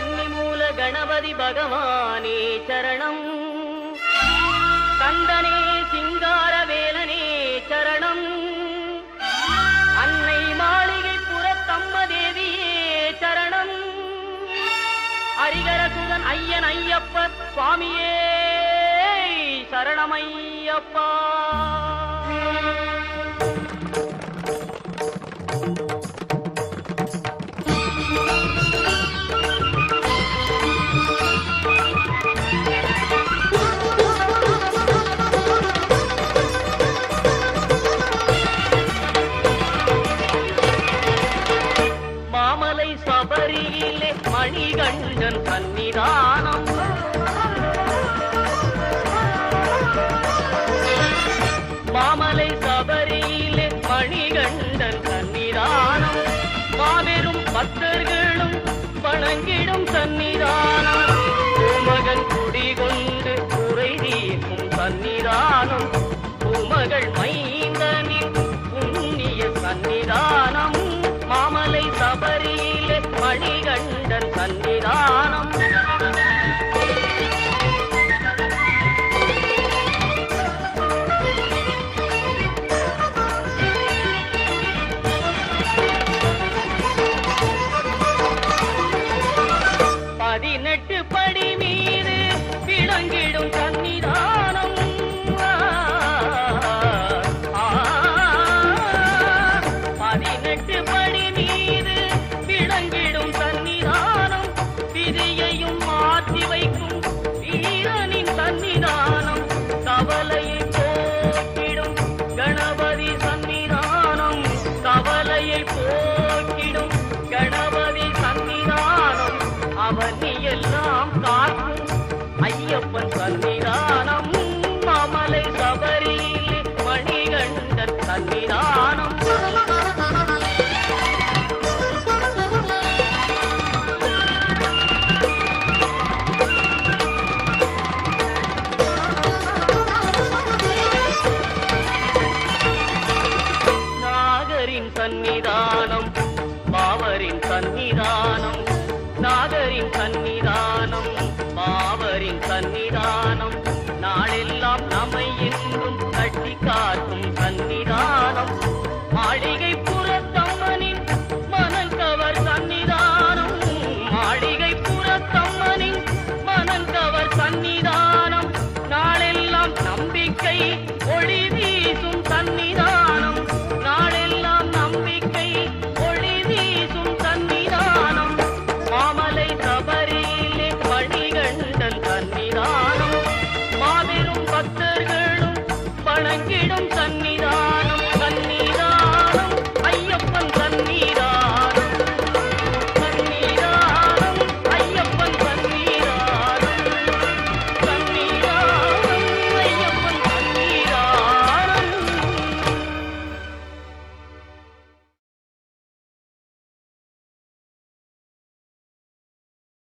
கன்னிமூல கணபதி பகவானே சரணம். கந்தனே சிங்கார வேலனே சரணம். அன்னை மாளிகை புறத்தம்ம தேவியே சரணம். ஹரிகரசுதன் ஐயன் ஐயப்பர் சுவாமியே சரணமையப்பா. மாமலை சபரியிலே மணிகண்டன் சன்னிதானம். மாமலை சபரியிலே மணிகண்டன் சன்னிதானம். மாபெரும் பக்தர்களும் வணங்கிடும் சன்னிதானம். பூமகன் குடிகொண்டு குறை தீர்க்கும் சன்னிதானம். பூமகள் மைந்தனின் புண்ணிய சன்னிதானம். மாமலை சபரியிலே மணிகண்டன் சன்னிதானம். பதினெட்டு படி மீது விளங்கிடும் சன்னிதானம். பதினெட்டு படி மீது விளங்கிடும் சன்னிதானம். விதியையும் மாற்றி வைக்கும் வீரனின் சன்னிதானம். கவலையை போக்கிடும் கணபதி சன்னிதானம். கவலையை போக்கிடும் கணபதி சன்னிதானம். அவனி எல்லாம் காக்கும் ஐயப்பன் சன்னிதானம். மாமலை சபரியிலே மணிகண்டன் சன்னிதானம். நாகரின் சன்னிதானம். பாவரின் சன்னிதானம். நாகரின் சன்னிதானம். பாவரின் சன்னிதானம். நாளெல்லாம் நம்மை என்றும் கட்டி காக்கும் சன்னிதானம். மாளிகை புறத்தம்மனின் மனங்கவர் சன்னிதானம். மாளிகை புறத்தம்மனின் மனங்கவர் சன்னிதானம். நாளெல்லாம் நம்பிக்கை ஒளி வீசும் சன்னிதானம். நாளெல்லாம் நம்பிக்கை ஒளி வீசும் சன்னிதானம். மாமலை சபரியிலே மணிகண்டன் சன்னிதானம். மாபெரும் பக்த